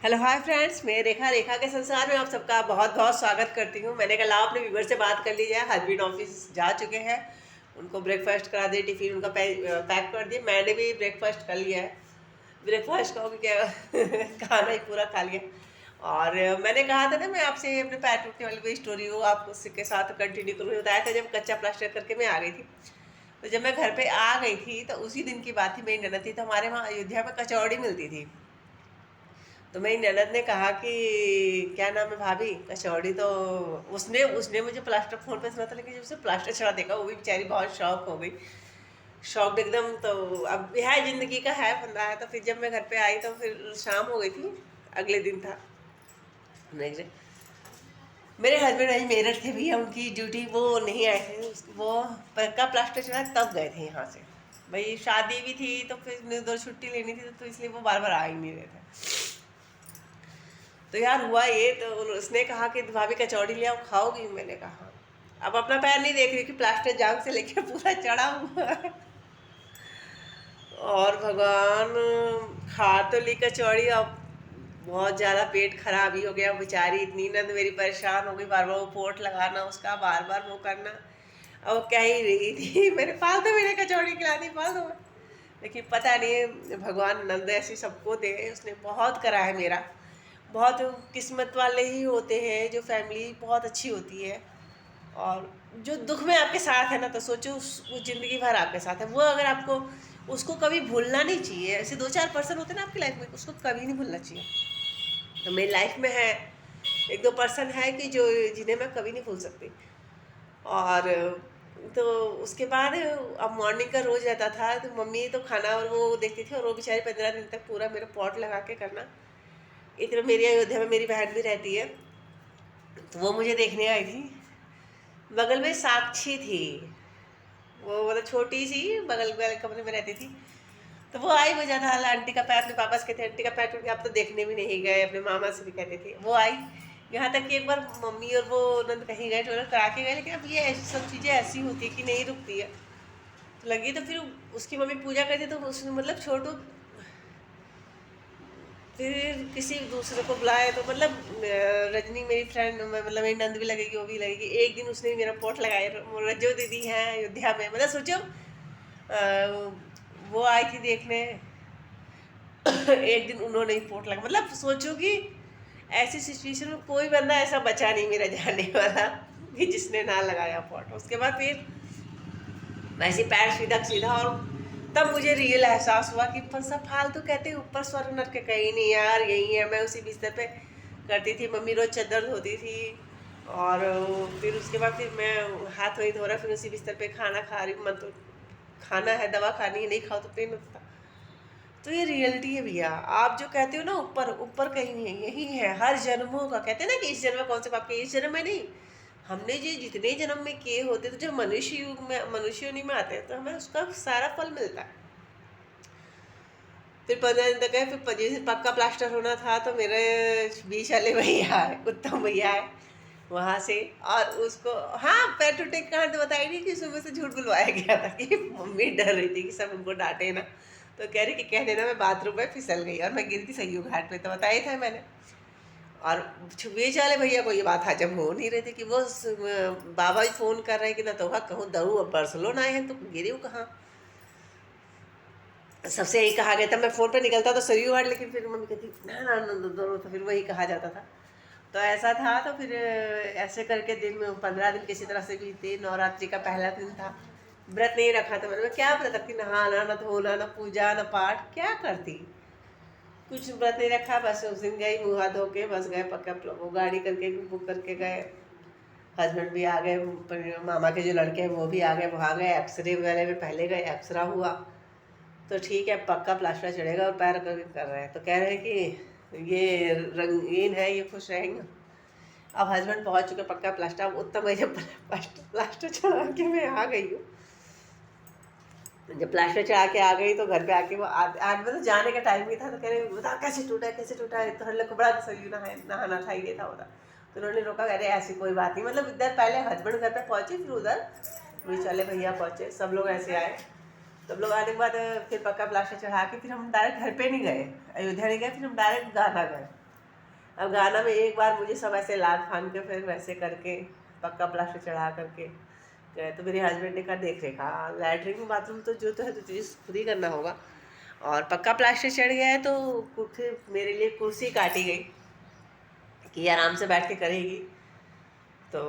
Hello hi friends, मैं रेखा रेखा के संसार में आप सबका बहुत बहुत स्वागत करती हूँ। मैंने कहा अपने व्यूवर से बात कर ली जाए। हस्बैंड ऑफिस जा चुके हैं, उनको ब्रेकफास्ट करा दिए, टिफिन उनका पैक कर दिए। मैंने भी ब्रेकफास्ट कर लिया है। ब्रेकफास्ट का भी क्या खाना ही पूरा खा लिया। और मैंने कहा था ना, मैं आपसे अपने पैर टूटने वाली कोई स्टोरी हो आप उसके साथ कंटिन्यू करूँ। बताया था जब कच्चा प्लास्टर करके मैं आ गई थी। तो जब मैं घर पे आ गई थी तो उसी दिन की बात थी। मेरी ननद थी तो हमारे वहाँ अयोध्या में कचौड़ी मिलती थी। तो मेरी ननद ने कहा कि क्या नाम है भाभी, कचौड़ी तो उसने उसने मुझे प्लास्टर फोन पे सुना था, लेकिन जब उसने प्लास्टर चढ़ा देखा वो भी बेचारी बहुत शौक हो गई, शौक एकदम। तो अब यह है, जिंदगी का है फंदा है। तो फिर जब मैं घर पे आई तो फिर शाम हो गई थी, अगले दिन था नेक्स्ट डे। मेरे हस्बैंड वही मेरठ थे भैया, उनकी ड्यूटी, वो नहीं आए थे। वो पक्का प्लास्टर चढ़ा तब गए थे यहाँ से। भाई शादी भी थी तो फिर उधर छुट्टी लेनी थी, तो इसलिए वो बार बार आ ही नहीं रहे थे। तो यार हुआ ये, तो उसने कहा कि भाभी कचौड़ी ले आओ, खाओगी? मैंने कहा हाँ। अब अपना पैर नहीं देख रही कि प्लास्टर जांग से लेके पूरा चढ़ा हुआ है। और भगवान, खा तो ली कचौड़ी। अब बहुत ज़्यादा पेट खराब ही हो गया बेचारी। इतनी नंद मेरी परेशान हो गई, बार बार वो पोर्ट लगाना उसका, बार बार वो करना। अब वो कह ही रही थी मेरे फालतू मैंने कचौड़ी खिला दी फालतू में। लेकिन पता नहीं, भगवान नंद ऐसी सबको दे। उसने बहुत करा है मेरा। बहुत किस्मत वाले ही होते हैं जो फैमिली बहुत अच्छी होती है। और जो दुख में आपके साथ है ना, तो सोचो वो ज़िंदगी भर आपके साथ है। वो अगर आपको, उसको कभी भूलना नहीं चाहिए। ऐसे दो चार पर्सन होते हैं ना आपकी लाइफ में, उसको कभी नहीं भूलना चाहिए। तो मेरी लाइफ में है, एक दो पर्सन है कि जो, जिन्हें मैं कभी नहीं भूल सकती। और तो उसके बाद अब मॉर्निंग का रोज़ रहता था, तो मम्मी तो खाना और वो देखती थी, और वो बेचारी 15 दिन तक पूरा मेरा पॉट लगा के करना। इधर मेरी अयोध्या में मेरी बहन भी रहती है, तो वो मुझे देखने आई थी। बगल में साक्षी थी, वो मतलब छोटी सी बगल वाले कमरे में रहती थी। तो वो आई, वो ज़्यादा हाल आंटी का पैर, अपने पापा से कहते आंटी का पैर टूट गया, आप तो देखने भी नहीं गए। अपने मामा से भी कहते थे। वो आई, यहाँ तक कि एक बार मम्मी और वो नंद कहीं गए, टोलर करा के गए। लेकिन अब ये ऐसी सब चीज़ें ऐसी होती है कि नहीं रुकती है। तो लगी तो फिर उसकी मम्मी पूजा करती, तो उसने मतलब छोटू फिर किसी दूसरे को बुलाए। तो मतलब रजनी मेरी फ्रेंड, मतलब मेरी नंद भी लगेगी, वो भी लगेगी। एक दिन उसने मेरा पोट लगाया, रजो दीदी हैं अयोध्या में, मतलब सोचो। वो आई थी देखने। एक दिन उन्होंने ही पोट लगा, मतलब सोचो कि ऐसी सिचुएशन में कोई बंदा ऐसा बचा नहीं मेरा जाने वाला कि जिसने ना लगाया पोट। उसके बाद फिर वैसे पैर सीधा सीधा। और तब मुझे रियल एहसास हुआ कि पर सब फालतू कहते हैं, ऊपर स्वर्ग नरक के कहीं नहीं यार, यही है। मैं उसी बिस्तर पे करती थी, मम्मी रोज चादर धोती थी। और फिर उसके बाद फिर मैं हाथ वही धो रहा, फिर उसी बिस्तर पे खाना खा रही। मन तो खाना है, दवा खानी है, नहीं खाओ तो पेन होता। तो ये रियलिटी है भैया। आप जो कहते हो ना ऊपर ऊपर कहीं नहीं है, यही है हर जन्मों का। कहते हैं ना कि इस जन्म में कौन से पाप के, इस जन्म में नहीं, हमने जो जितने जन्म में किए होते, तो जब मनुष्य युग में, मनुष्य योनि में आते हैं, तो हमें उसका सारा फल मिलता है। फिर 15 दिन तक है, फिर जैसे पक्का प्लास्टर होना था, तो मेरे बीच वाले भैया है, उत्तम भैया है वहाँ से। और उसको, हाँ, पैर टूटे की कहानी तो बताई नहीं कि सुबह से झूठ बुलवाया गया था कि मम्मी डर रही थी कि सब उनको डांटे ना। तो कह रही कि कह देना मैं बाथरूम में फिसल गई और मैं गिर गई सही घाट पे। तो बताया था मैंने। और बीच वाले भैया को ये बात हजम हो नहीं रही थी कि वो बाबा जी फोन कर रहे हैं कि ना, तो कहूँ दरू अब बर्सलोना आए हैं तो गिरी हूँ कहाँ। सबसे यही कहा गया था। मैं फ़ोन पे निकलता तो सरयू घाट, लेकिन फिर मम्मी कहती ना ना ना दो, तो फिर वही कहा जाता था। तो ऐसा था। तो फिर ऐसे करके दिन में 15 दिन किसी तरह से बीते। नवरात्रि का पहला दिन था, व्रत नहीं रखा था मैंने। मैं क्या व्रत रखती, नहाना न धोना न पूजा न पाठ, क्या करती, कुछ व्रत नहीं रखा। बस उस दिन गई, मुँह हाथ धो के बस गए, पक्का वो गाड़ी करके बुक करके गए। हस्बैंड भी आ गए, मामा के जो लड़के हैं वो भी आ गए, वहाँ गए। एक्सरे वाले में पहले गए, एक्सरा हुआ तो ठीक है, पक्का प्लास्टर चढ़ेगा। और पैर कर रहे हैं तो कह रहे हैं कि ये रंगीन है, ये खुश रहेंगे। अब हस्बैंड पहुंच चुके, पक्का प्लास्टर। अब उत्तम है, जब प्लास्टर चढ़ा के मैं आ गई हूँ, जब प्लास्टर चढ़ा के आ गई तो घर पे आके वो आज मतलब जाने का टाइम भी था। तो कह रहे बता कैसे टूटा, कैसे टूटा, तो हम लोग को बड़ा सही नहाना था, ये था होता। तो उन्होंने रोका, कह रहे ऐसी कोई बात नहीं। मतलब इधर पहले हस्बैंड घर पे पहुंचे, फिर उधर बीच वाले भैया पहुंचे, सब लोग ऐसे आए। सब लोग आने के बाद फिर पक्का प्लास्टर चढ़ा के फिर हम डायरेक्ट घर पे नहीं गए, अयोध्या नहीं गए, फिर हम डायरेक्ट गाना गए। अब गाना में एक बार मुझे सब ऐसे लाद फान के फिर वैसे करके पक्का प्लास्टर चढ़ा करके गए, तो मेरे हस्बैंड ने कहा देख रेखा लैटरिन बाथरूम तो जो तो है तो तुझे खुद ही करना होगा, और पक्का प्लास्टर चढ़ गया है तो फिर मेरे लिए कुर्सी काटी गई कि आराम से बैठ के करेगी। तो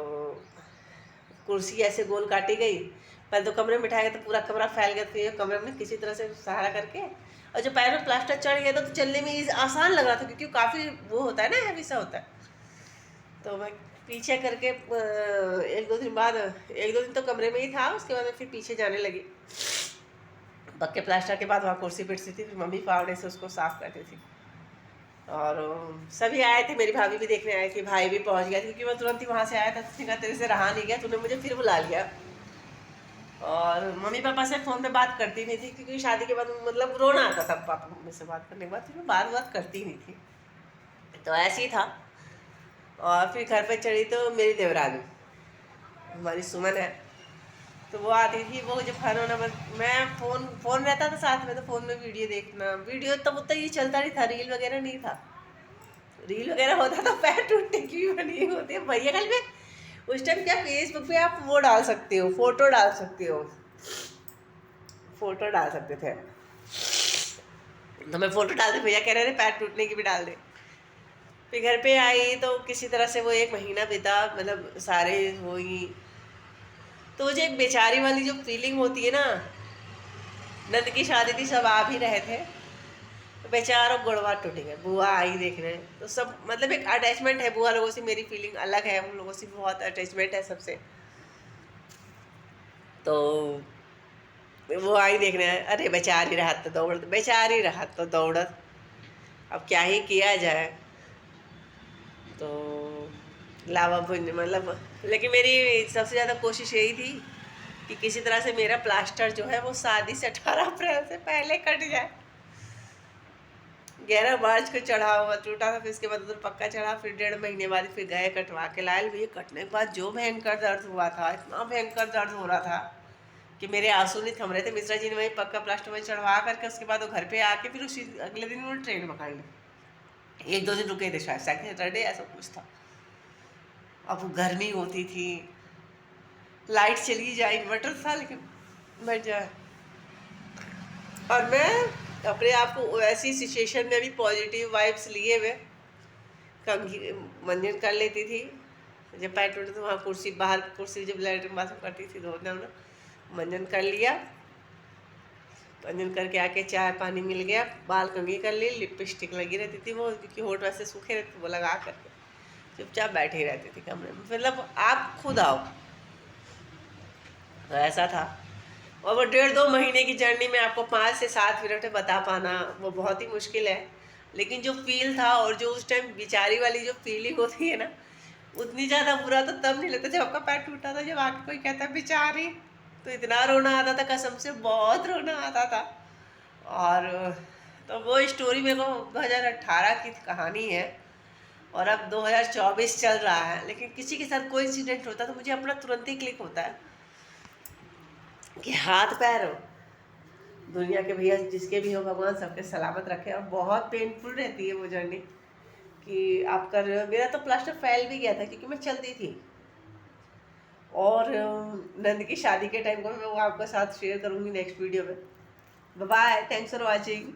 कुर्सी ऐसे गोल काटी गई, पहले तो कमरे में बिठाया गया तो पूरा कमरा फैल गया, फिर कमरे में किसी तरह से सहारा करके, और जो पैर में प्लास्टर चढ़ गया था तो चलने में आसान लग रहा था क्योंकि काफ़ी वो होता है ना, हैवी सा होता है। तो मैं पीछे करके एक दो दिन तो कमरे में ही था, उसके बाद मैं फिर पीछे जाने लगी। पक्के प्लास्टर के बाद वहाँ कुर्सी पिटती थी, फिर मम्मी पावड़े से उसको साफ करती थी। और सभी आए थे, मेरी भाभी भी देखने आए थी, भाई भी पहुँच गया क्योंकि मैं तुरंत ही वहाँ से आया था, तो कहा तेरे से रहा नहीं गया, तूने मुझे फिर बुला लिया। और मम्मी पापा से फ़ोन पे बात करती नहीं थी क्योंकि शादी के बाद मतलब रोना आता था पापा मम्मी से बात करने के बाद, तो बात करती नहीं थी, तो ऐसे ही था। और फिर घर पे चढ़ी तो मेरी देवरानी हमारी सुमन है, तो वो आती थी, वो जब खाना वाना मैं फ़ोन रहता था साथ में, तो फ़ोन में वीडियो देखना, वीडियो तब उतना ये चलता नहीं था, रील वगैरह नहीं था। रील वगैरह होता तो पैर टूटने की भी बनी होती है भैया। कल में उस टाइम क्या फेसबुक पे आप वो डाल सकते हो, फोटो डाल सकते हो, फोटो डाल सकते थे, तो मैं फोटो डालते, भैया कह रहे थे पैर टूटने की भी डाल दे। फिर घर पे आई तो किसी तरह से वो एक महीना बीता, मतलब सारे हुई, तो मुझे एक बेचारी वाली जो फीलिंग होती है ना, नंद की शादी थी, सब आ भी रहे थे, तो बेचारों गुड़वा टूट गए, बुआ आई देखने, तो सब मतलब एक अटैचमेंट है बुआ लोगों से, मेरी फीलिंग अलग है, उन लोगों से बहुत अटैचमेंट है सबसे। तो वो आई देखने, अरे बेचारी राहत तो दौड़त, बेचारी राहत तो दौड़त, अब क्या ही किया जाए। तो लावा भुंज मतलब, लेकिन मेरी सबसे ज़्यादा कोशिश यही थी कि किसी तरह से मेरा प्लास्टर जो है वो शादी से 18 अप्रैल से पहले कट जाए। 11 मार्च को चढ़ा हुआ टूटा था, फिर इसके बाद उधर पक्का चढ़ा, फिर 1.5 महीने बाद फिर गए कटवा के लाए। भैया कटने के बाद जो भयंकर दर्द हुआ था, इतना भयंकर दर्द हो रहा था कि मेरे आंसू नहीं थम रहे थे। मिश्रा जी ने वही पक्का प्लास्टर में चढ़वा करके उसके बाद वो घर पे आके फिर उसी अगले दिन उन्होंने ट्रेन पकड़ ली, 1-2 दिन रुके थे शायद, सैटरडे ऐसा कुछ था। अब गर्मी होती थी, लाइट चली जाए, इन्वर्टर था लेकिन बैठ जाए, और मैं अपने आप को ऐसी सिचुएशन में भी पॉजिटिव वाइब्स लिए हुए कंघी मंजन कर लेती थी। जब पैर टूटे तो वहाँ कुर्सी, बाहर कुर्सी जब लैट्रिन बाथरूम करती थी धोना वोना, मंजन कर लिया, मंजन करके आके चाय पानी मिल गया, बाल कंघी कर ली, लिपस्टिक लगी रहती थी वो, क्योंकि होठ वैसे सूखे रहते वो लगा करके चुपचाप बैठी रहती थी कमरे में, मतलब आप खुद आओ, तो ऐसा था। और वो 1.5-2 महीने की जर्नी में आपको 5 से 7 मिनट में बता पाना वो बहुत ही मुश्किल है, लेकिन जो फील था और जो उस टाइम बेचारी वाली जो फीलिंग होती है ना, उतनी ज़्यादा बुरा तो तब नहीं लगता जब आपका पैर टूटा था, जब आके कोई कहता है बेचारी, तो इतना रोना आता था, कसम से बहुत रोना आता था। और तो वो स्टोरी मेरे को 2018 की कहानी है, और अब 2024 चल रहा है, लेकिन किसी के साथ कोई इंसिडेंट होता तो मुझे अपना तुरंत ही क्लिक होता है कि हाथ पैर हो, दुनिया के भैया जिसके भी हो भगवान सबके सलामत रखे। और बहुत पेनफुल रहती है वो जर्नी कि आप कर रहे हो। मेरा तो प्लास्टर फैल भी गया था क्योंकि मैं चलती थी, और नंद की शादी के टाइम को मैं वो आपके साथ शेयर करूँगी नेक्स्ट वीडियो में। Bye, thanks for watching.